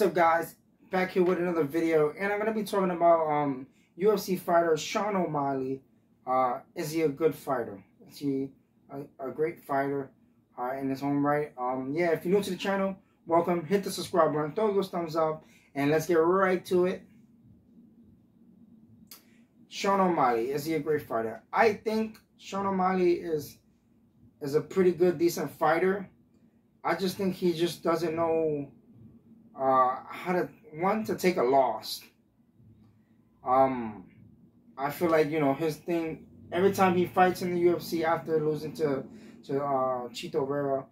up, guys? Back here with another video, and I'm gonna be talking about UFC fighter Sean O'Malley. Is he a good fighter? Is he a great fighter in his own right? Yeah, if you're new to the channel, welcome. Hit the subscribe button, throw those thumbs up, and let's get right to it. Sean O'Malley, is he a great fighter? I think Sean O'Malley is a pretty good, decent fighter. I just think he just doesn't know how to take a loss. I feel like, you know, his thing, every time he fights in the UFC after losing to Chito Vera,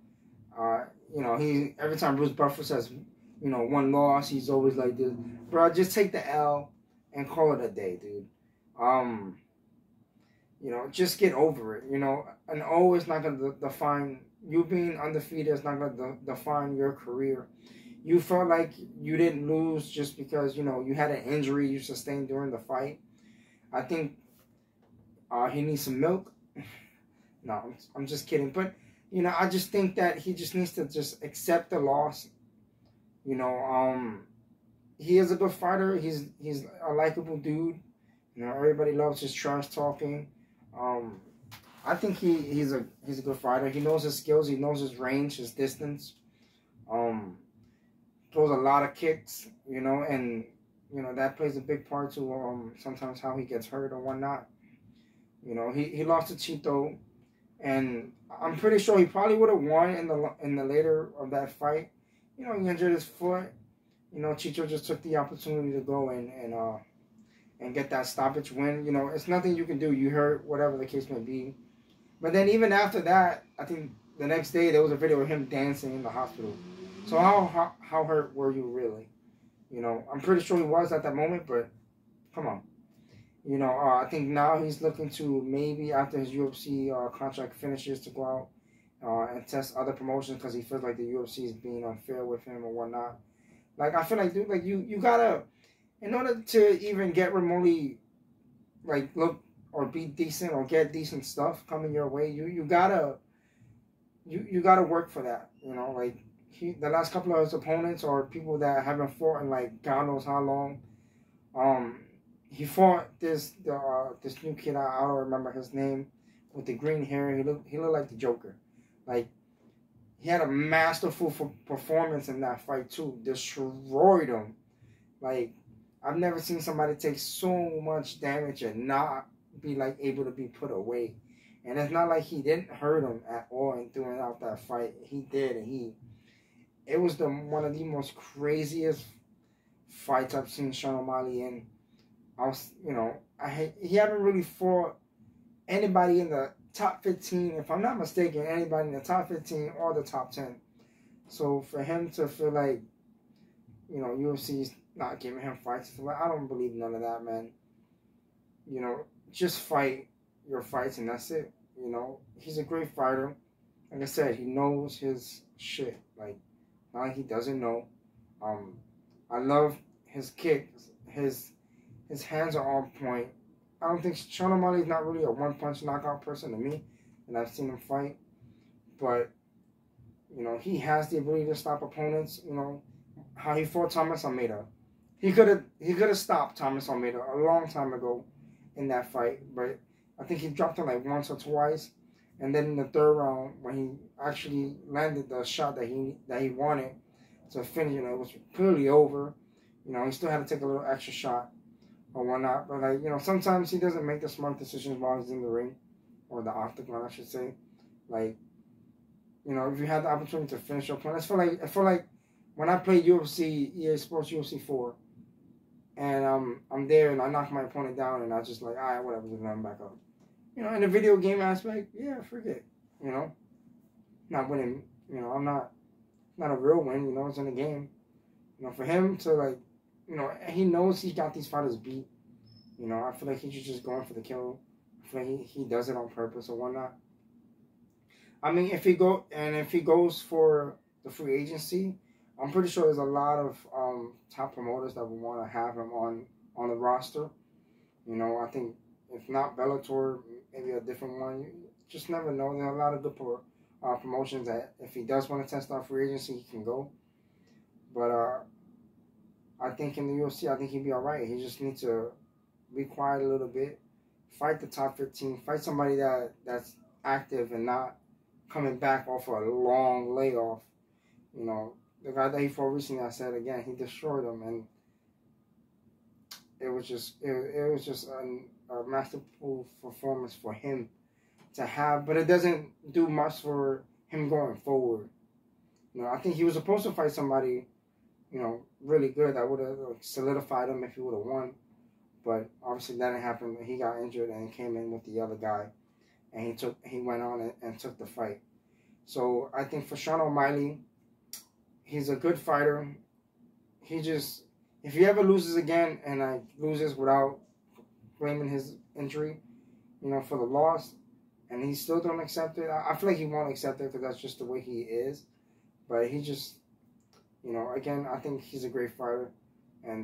you know, every time Bruce Buffer says, you know, one loss, he's always like this, bro, just take the L and call it a day, dude. You know, just get over it. You know, an O is not going to define, you being undefeated is not going to define your career. You felt like you didn't lose just because, you know, you had an injury you sustained during the fight. I think he needs some milk. No, I'm just kidding. But, you know, I just think that he just needs to just accept the loss. You know, he is a good fighter. He's a likable dude. You know, everybody loves his trash talking. I think he's a good fighter. He knows his skills. He knows his range, his distance. Throws a lot of kicks, you know, and, you know, that plays a big part to sometimes how he gets hurt or whatnot. You know, he lost to Chito, and I'm pretty sure he probably would have won in the later of that fight. You know, he injured his foot. You know, Chito just took the opportunity to go and get that stoppage win. You know, it's nothing you can do. You hurt, whatever the case may be. But then even after that, I think the next day there was a video of him dancing in the hospital. So how hurt were you really? You know, I'm pretty sure he was at that moment, but come on. You know, I think now he's looking to maybe after his UFC contract finishes to go out and test other promotions because he feels like the UFC is being unfair with him or whatnot. Like, I feel like, dude, like you gotta, in order to even get remotely, like, look or be decent or get decent stuff coming your way, you gotta work for that. You know, like, the last couple of his opponents or people that haven't fought in like God knows how long, he fought this new kid, I don't remember his name, with the green hair. He looked like the Joker. Like, he had a masterful performance in that fight too. Destroyed him. Like, I've never seen somebody take so much damage and not be like able to be put away. And it's not like he didn't hurt him at all and throughout that fight. He did, and it was one of the most craziest fights I've seen Sean O'Malley in. You know, he haven't really fought anybody in the top 15, if I'm not mistaken, anybody in the top 15 or the top 10. So for him to feel like, you know, UFC's not giving him fights, I don't believe none of that, man. You know, just fight your fights and that's it. You know, he's a great fighter. Like I said, he knows his shit. Like, not like he doesn't know. I love his kicks. His hands are on point. I don't think Sean O'Malley is not really a one-punch knockout person to me, and I've seen him fight. But, you know, he has the ability to stop opponents. You know, how he fought Thomas Almeida. He could have stopped Thomas Almeida a long time ago in that fight, but I think he dropped him like once or twice. And then in the third round, when he actually landed the shot that he wanted to finish, you know, it was clearly over. You know, he still had to take a little extra shot or whatnot. But, like, you know, sometimes he doesn't make the smart decisions while he's in the ring, or the octagon, I should say. Like, you know, if you had the opportunity to finish your opponent, I feel like when I played UFC, EA Sports UFC 4, and I'm there and I knock my opponent down and I just like, all right, whatever, just let him back up. You know, in the video game aspect, yeah, forget. You know, not winning. You know, not a real win. You know, it's in the game. You know, for him to, like, you know, he knows he's got these fighters beat. You know, I feel like he's just going for the kill. I feel like he does it on purpose or whatnot. I mean, if he goes for the free agency, I'm pretty sure there's a lot of top promoters that would want to have him on the roster. You know, I think if not Bellator, maybe a different one. You just never know. There are a lot of good promotions that if he does want to test out free agency, he can go. But I think in the UFC, I think he'd be all right. He just needs to be quiet a little bit, fight the top 15, fight somebody that's active and not coming back off a long layoff. You know, the guy that he fought recently, I said again, he destroyed him, and it was just a masterful performance for him to have, but it doesn't do much for him going forward. You know, I think he was supposed to fight somebody, you know, really good that would have solidified him if he would have won. But obviously that didn't happen. He got injured and came in with the other guy, and he went on and took the fight. So I think for Sean O'Malley, he's a good fighter. He just, if he ever loses again and like loses without blaming his injury, you know, for the loss, and he still don't accept it, I feel like he won't accept it because that's just the way he is. But he just, you know, again, I think he's a great fighter. And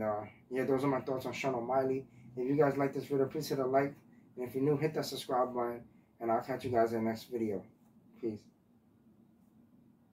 yeah, those are my thoughts on Sean O'Malley. If you guys like this video, please hit a like. And if you're new, hit that subscribe button. And I'll catch you guys in the next video. Peace.